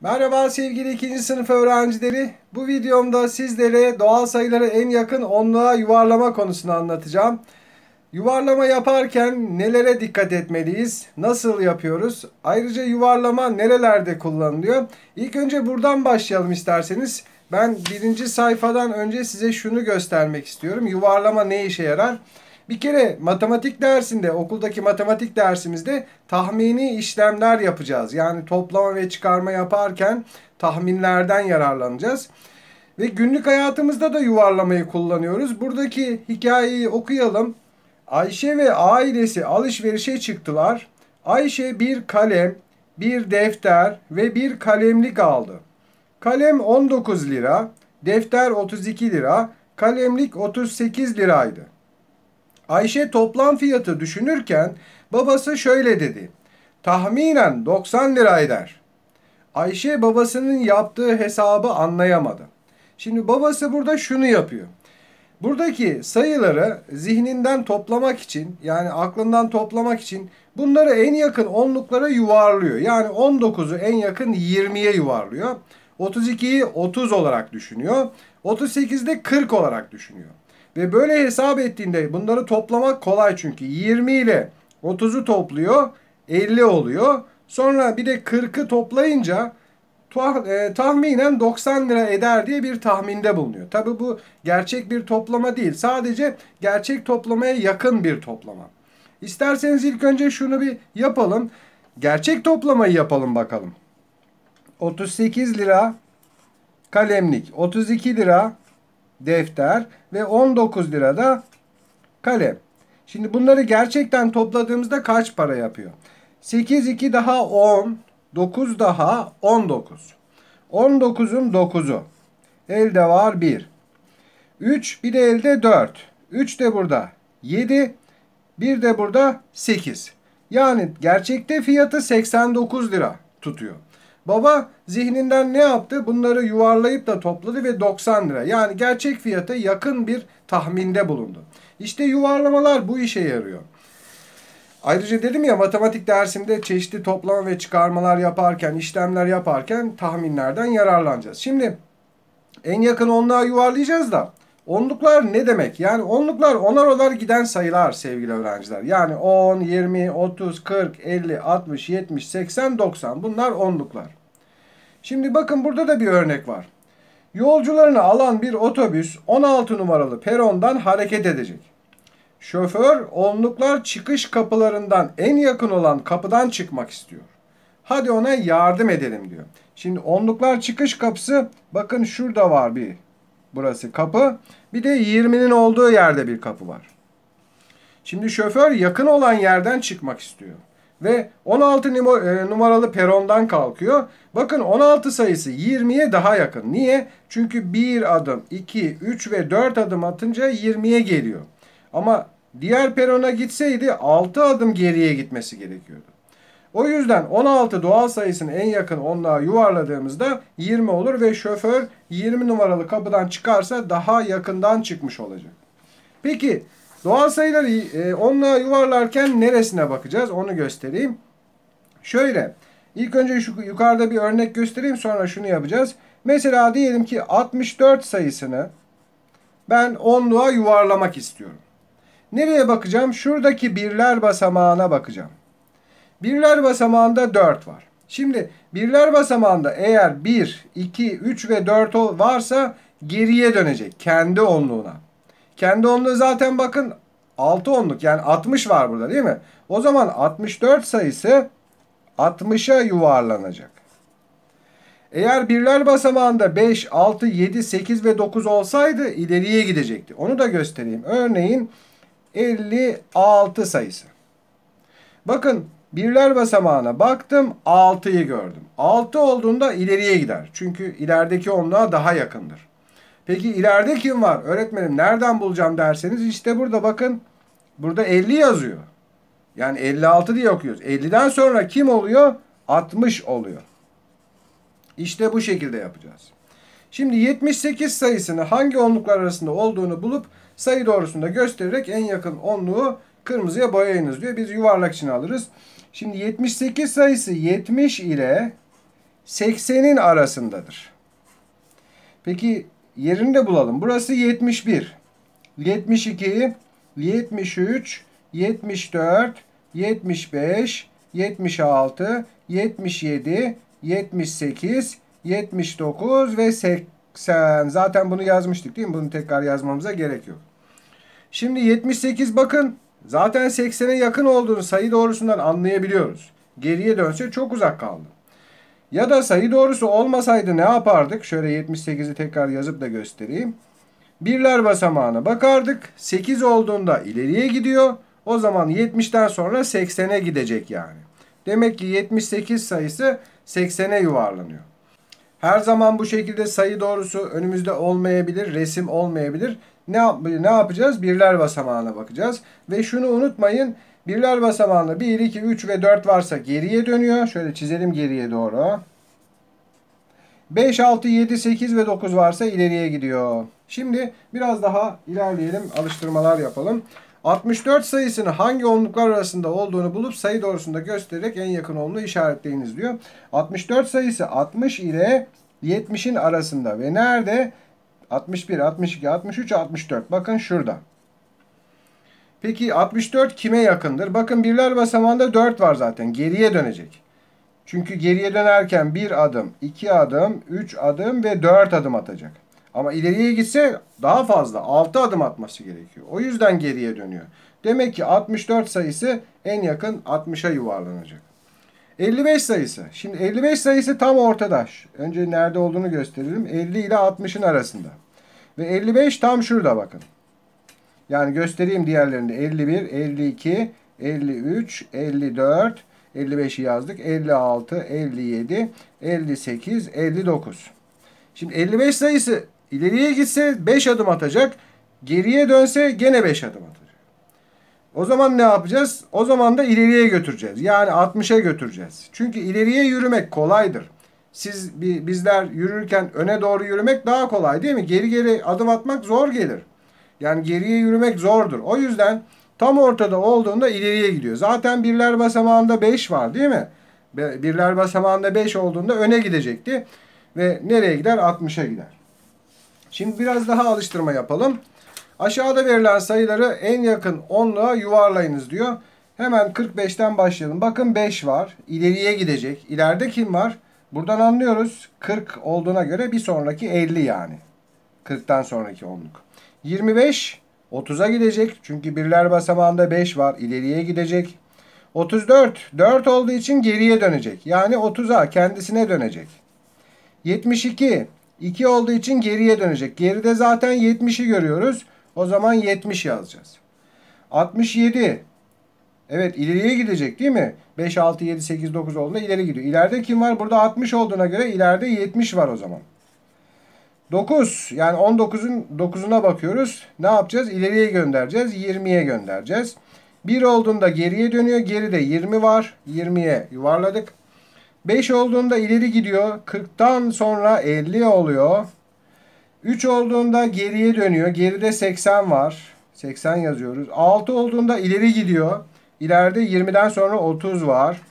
Merhaba sevgili ikinci sınıf öğrencileri. Bu videomda sizlere doğal sayıları en yakın onluğa yuvarlama konusunu anlatacağım. Yuvarlama yaparken nelere dikkat etmeliyiz? Nasıl yapıyoruz? Ayrıca yuvarlama nerelerde kullanılıyor? İlk önce buradan başlayalım isterseniz. Ben birinci sayfadan önce size şunu göstermek istiyorum. Yuvarlama ne işe yarar? Bir kere matematik dersinde, okuldaki matematik dersimizde tahmini işlemler yapacağız. Yani toplama ve çıkarma yaparken tahminlerden yararlanacağız. Ve günlük hayatımızda da yuvarlamayı kullanıyoruz. Buradaki hikayeyi okuyalım. Ayşe ve ailesi alışverişe çıktılar. Ayşe bir kalem, bir defter ve bir kalemlik aldı. Kalem 19 lira, defter 32 lira, kalemlik 38 liraydı. Ayşe toplam fiyatı düşünürken babası şöyle dedi. Tahminen 90 lira eder. Ayşe babasının yaptığı hesabı anlayamadı. Şimdi babası burada şunu yapıyor. Buradaki sayıları zihninden toplamak için, yani aklından toplamak için bunları en yakın onluklara yuvarlıyor. Yani 19'u en yakın 20'ye yuvarlıyor. 32'yi 30 olarak düşünüyor. 38'de 40 olarak düşünüyor. Ve böyle hesap ettiğinde bunları toplamak kolay çünkü. 20 ile 30'u topluyor, 50 oluyor. Sonra bir de 40'ı toplayınca tahminen 90 lira eder diye bir tahminde bulunuyor. Tabi bu gerçek bir toplama değil. Sadece gerçek toplamaya yakın bir toplama. İsterseniz ilk önce şunu bir yapalım. Gerçek toplamayı yapalım bakalım. 38 lira kalemlik, 32 lira defter ve 19 lira da kalem. Şimdi bunları gerçekten topladığımızda kaç para yapıyor? 8, 2 daha 10, 9 daha 19. 19'un 9'u. Elde var 1. 3 bir de elde 4. 3 de burada 7. Bir de burada 8. Yani gerçekte fiyatı 89 lira tutuyor. Baba zihninden ne yaptı? Bunları yuvarlayıp da topladı ve 90 lira. Yani gerçek fiyata yakın bir tahminde bulundu. İşte yuvarlamalar bu işe yarıyor. Ayrıca dedim ya, matematik dersinde çeşitli toplama ve çıkarmalar yaparken, işlemler yaparken tahminlerden yararlanacağız. Şimdi en yakın onluğa yuvarlayacağız da onluklar ne demek? Yani onluklar onar onar giden sayılar sevgili öğrenciler. Yani 10, 20, 30, 40, 50, 60, 70, 80, 90 bunlar onluklar. Şimdi bakın burada da bir örnek var. Yolcularını alan bir otobüs 16 numaralı perondan hareket edecek. Şoför onluklar çıkış kapılarından en yakın olan kapıdan çıkmak istiyor. Hadi ona yardım edelim diyor. Şimdi onluklar çıkış kapısı, bakın şurada var bir, burası kapı. Bir de 20'nin olduğu yerde bir kapı var. Şimdi şoför yakın olan yerden çıkmak istiyor. Ve 16 numaralı perondan kalkıyor. Bakın 16 sayısı 20'ye daha yakın. Niye? Çünkü 1 adım, 2, 3 ve 4 adım atınca 20'ye geliyor. Ama diğer perona gitseydi 6 adım geriye gitmesi gerekiyordu. O yüzden 16 doğal sayısını en yakın onluğa yuvarladığımızda 20 olur ve şoför 20 numaralı kapıdan çıkarsa daha yakından çıkmış olacak. Peki doğal sayıları onluğa yuvarlarken neresine bakacağız? Onu göstereyim. Şöyle, ilk önce şu yukarıda bir örnek göstereyim, sonra şunu yapacağız. Mesela diyelim ki 64 sayısını ben onluğa yuvarlamak istiyorum. Nereye bakacağım? Şuradaki birler basamağına bakacağım. Birler basamağında 4 var. Şimdi birler basamağında eğer 1, 2, 3 ve 4 varsa geriye dönecek kendi onluğuna. Kendi onluğu zaten bakın 6 onluk, yani 60 var burada değil mi? O zaman 64 sayısı 60'a yuvarlanacak. Eğer birler basamağında 5, 6, 7, 8 ve 9 olsaydı ileriye gidecekti. Onu da göstereyim. Örneğin 56 sayısı. Bakın birler basamağına baktım, 6'yı gördüm. 6 olduğunda ileriye gider. Çünkü ilerideki onluğa daha yakındır. Peki ileride kim var? Öğretmenim nereden bulacağım derseniz işte burada bakın. Burada 50 yazıyor. Yani 56 diye okuyoruz. 50'den sonra kim oluyor? 60 oluyor. İşte bu şekilde yapacağız. Şimdi 78 sayısını hangi onluklar arasında olduğunu bulup sayı doğrusunda göstererek en yakın onluğu kırmızıya boyayınız diyor. Biz yuvarlak için alırız. Şimdi 78 sayısı 70 ile 80'in arasındadır. Peki yerini de bulalım. Burası 71, 72, 73, 74, 75, 76, 77, 78, 79 ve 80. Zaten bunu yazmıştık değil mi? Bunu tekrar yazmamıza gerek yok. Şimdi 78 bakın. Zaten 80'e yakın olduğunu sayı doğrusundan anlayabiliyoruz. Geriye dönse çok uzak kaldı. Ya da sayı doğrusu olmasaydı ne yapardık? Şöyle 78'i tekrar yazıp da göstereyim. Birler basamağına bakardık. 8 olduğunda ileriye gidiyor. O zaman 70'ten sonra 80'e gidecek yani. Demek ki 78 sayısı 80'e yuvarlanıyor. Her zaman bu şekilde sayı doğrusu önümüzde olmayabilir, resim olmayabilir. Ne yapacağız? Birler basamağına bakacağız. Ve şunu unutmayın. Birler basamağında 1, 2, 3 ve 4 varsa geriye dönüyor. Şöyle çizelim geriye doğru. 5, 6, 7, 8 ve 9 varsa ileriye gidiyor. Şimdi biraz daha ilerleyelim. Alıştırmalar yapalım. 64 sayısını hangi onluklar arasında olduğunu bulup sayı doğrusunda göstererek en yakın onluğu işaretleyiniz diyor. 64 sayısı 60 ile 70'in arasında ve nerede? 61, 62, 63, 64. Bakın şurada. Peki 64 kime yakındır? Bakın birler basamağında 4 var zaten. Geriye dönecek. Çünkü geriye dönerken 1 adım, 2 adım, 3 adım ve 4 adım atacak. Ama ileriye gitse daha fazla 6 adım atması gerekiyor. O yüzden geriye dönüyor. Demek ki 64 sayısı en yakın 60'a yuvarlanacak. 55 sayısı. Şimdi 55 sayısı tam ortada. Önce nerede olduğunu gösterelim. 50 ile 60'ın arasında. Ve 55 tam şurada bakın. Yani göstereyim diğerlerinde. 51, 52, 53, 54, 55'i yazdık. 56, 57, 58, 59. Şimdi 55 sayısı ileriye gitse 5 adım atacak. Geriye dönse gene 5 adım atacak. O zaman ne yapacağız? O zaman da ileriye götüreceğiz. Yani 60'a götüreceğiz. Çünkü ileriye yürümek kolaydır. Bizler yürürken öne doğru yürümek daha kolay değil mi? Geri geri adım atmak zor gelir. Yani geriye yürümek zordur. O yüzden tam ortada olduğunda ileriye gidiyor. Zaten birler basamağında 5 var değil mi? Birler basamağında 5 olduğunda öne gidecekti. Ve nereye gider? 60'a gider. Şimdi biraz daha alıştırma yapalım. Aşağıda verilen sayıları en yakın onluğa yuvarlayınız diyor. Hemen 45'ten başlayalım. Bakın 5 var. İleriye gidecek. İleride kim var? Buradan anlıyoruz. 40 olduğuna göre bir sonraki 50 yani. 40'tan sonraki onluk. 25 30'a gidecek. Çünkü birler basamağında 5 var. İleriye gidecek. 34 4 olduğu için geriye dönecek. Yani 30'a kendisine dönecek. 72 2 olduğu için geriye dönecek. Geride zaten 70'i görüyoruz. O zaman 70 yazacağız. 67 evet ileriye gidecek değil mi? 5, 6, 7, 8, 9 olduğunda ileri gidiyor. İleride kim var? Burada 60 olduğuna göre ileride 70 var o zaman. 9 yani 19'un 9'una bakıyoruz. Ne yapacağız? İleriye göndereceğiz. 20'ye göndereceğiz. 1 olduğunda geriye dönüyor. Geride 20 var. 20'ye yuvarladık. 5 olduğunda ileri gidiyor. 40'tan sonra 50 oluyor. 3 olduğunda geriye dönüyor. Geride 80 var. 80 yazıyoruz. 6 olduğunda ileri gidiyor. İleride 20'den sonra 30 var.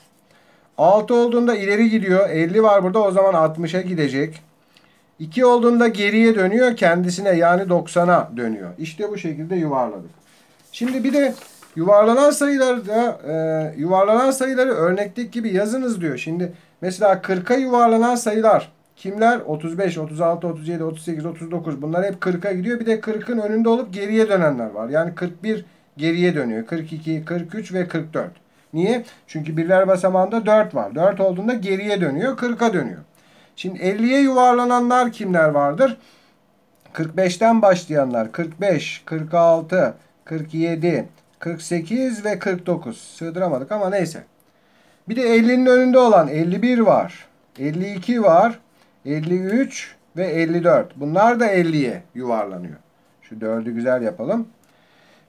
6 olduğunda ileri gidiyor. 50 var burada. O zaman 60'a gidecek. 2 olduğunda geriye dönüyor. Kendisine yani 90'a dönüyor. İşte bu şekilde yuvarladık. Şimdi bir de yuvarlanan sayıları örnekteki gibi yazınız diyor. Şimdi mesela 40'a yuvarlanan sayılar kimler? 35, 36, 37, 38, 39 bunlar hep 40'a gidiyor. Bir de 40'ın önünde olup geriye dönenler var. Yani 41 geriye dönüyor. 42, 43 ve 44. Niye? Çünkü birler basamağında 4 var. 4 olduğunda geriye dönüyor. 40'a dönüyor. Şimdi 50'ye yuvarlananlar kimler vardır? 45'ten başlayanlar 45, 46, 47, 48 ve 49. Sığdıramadık ama neyse. Bir de 50'nin önünde olan 51 var. 52 var. 53 ve 54. Bunlar da 50'ye yuvarlanıyor. Şu 4'ü güzel yapalım.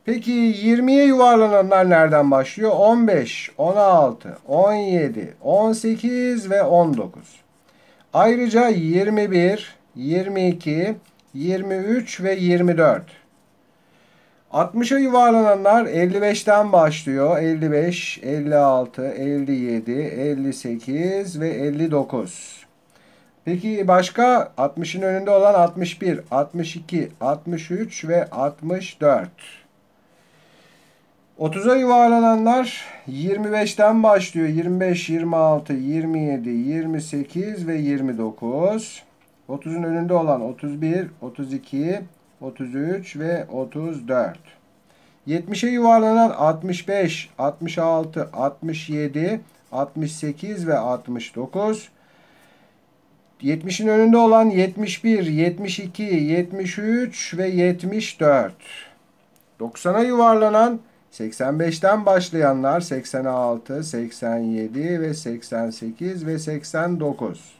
Peki 20'ye yuvarlananlar nereden başlıyor? 15, 16, 17, 18 ve 19. Ayrıca 21, 22, 23 ve 24. 60'a yuvarlananlar 55'ten başlıyor. 55, 56, 57, 58 ve 59. Peki başka? 60'ın önünde olan 61, 62, 63 ve 64. 30'a yuvarlananlar 25'ten başlıyor. 25, 26, 27, 28 ve 29. 30'un önünde olan 31, 32, 33 ve 34. 70'e yuvarlanan 65, 66, 67, 68 ve 69. 70'in önünde olan 71, 72, 73 ve 74. 90'a yuvarlanan 85'ten başlayanlar 86, 87 ve 88 ve 89.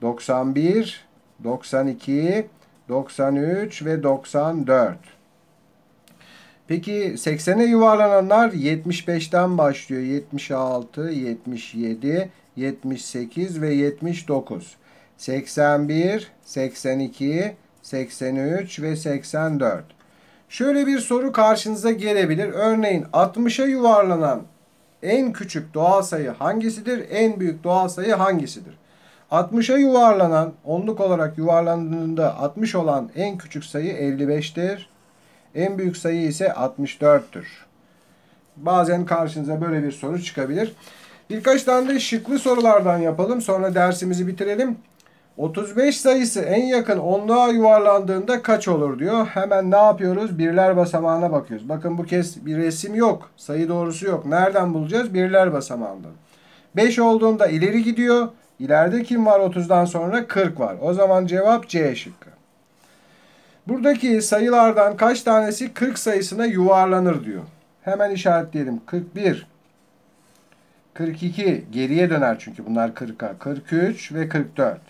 91, 92, 93 ve 94. Peki 80'e yuvarlananlar 75'ten başlıyor. 76, 77, 78 ve 79. 81, 82, 83 ve 84. Şöyle bir soru karşınıza gelebilir. Örneğin 60'a yuvarlanan en küçük doğal sayı hangisidir? En büyük doğal sayı hangisidir? 60'a yuvarlanan, onluk olarak yuvarlandığında 60 olan en küçük sayı 55'tir. En büyük sayı ise 64'tür. Bazen karşınıza böyle bir soru çıkabilir. Birkaç tane de şıklı sorulardan yapalım. Sonra dersimizi bitirelim. 35 sayısı en yakın onluğa yuvarlandığında kaç olur diyor. Hemen ne yapıyoruz? Birler basamağına bakıyoruz. Bakın bu kez bir resim yok. Sayı doğrusu yok. Nereden bulacağız? Birler basamağından. 5 olduğunda ileri gidiyor. İleride kim var 30'dan sonra? 40 var. O zaman cevap C şıkkı. Buradaki sayılardan kaç tanesi 40 sayısına yuvarlanır diyor. Hemen işaretleyelim. 41, 42 geriye döner çünkü bunlar 40'a. 43 ve 44.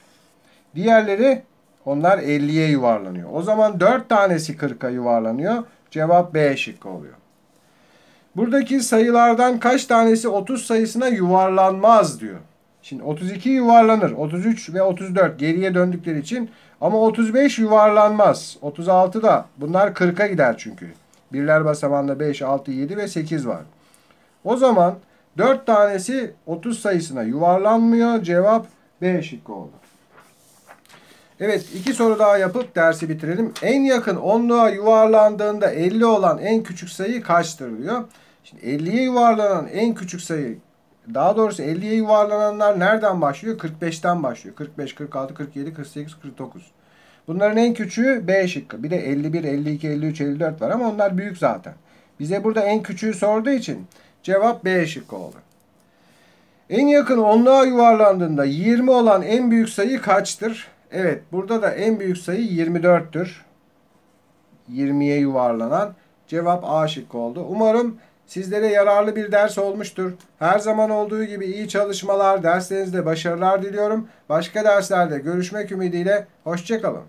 Diğerleri onlar 50'ye yuvarlanıyor. O zaman 4 tanesi 40'a yuvarlanıyor. Cevap B şıkkı oluyor. Buradaki sayılardan kaç tanesi 30 sayısına yuvarlanmaz diyor. Şimdi 32 yuvarlanır. 33 ve 34 geriye döndükleri için. Ama 35 yuvarlanmaz. 36 da bunlar 40'a gider çünkü. Birler basamağında 5, 6, 7 ve 8 var. O zaman 4 tanesi 30 sayısına yuvarlanmıyor. Cevap B şıkkı oldu. Evet, 2 soru daha yapıp dersi bitirelim. En yakın onluğa yuvarlandığında 50 olan en küçük sayı kaçtır diyor. Şimdi 50'ye yuvarlanan en küçük sayı, daha doğrusu 50'ye yuvarlananlar nereden başlıyor? 45'ten başlıyor. 45, 46, 47, 48, 49. Bunların en küçüğü B şıkkı. Bir de 51, 52, 53, 54 var ama onlar büyük zaten. Bize burada en küçüğü sorduğu için cevap B şıkkı oldu. En yakın onluğa yuvarlandığında 20 olan en büyük sayı kaçtır? Evet, burada da en büyük sayı 24'tür. 20'ye yuvarlanan. Cevap A şıkkı oldu. Umarım sizlere yararlı bir ders olmuştur. Her zaman olduğu gibi iyi çalışmalar, derslerinizde başarılar diliyorum. Başka derslerde görüşmek ümidiyle. Hoşça kalın.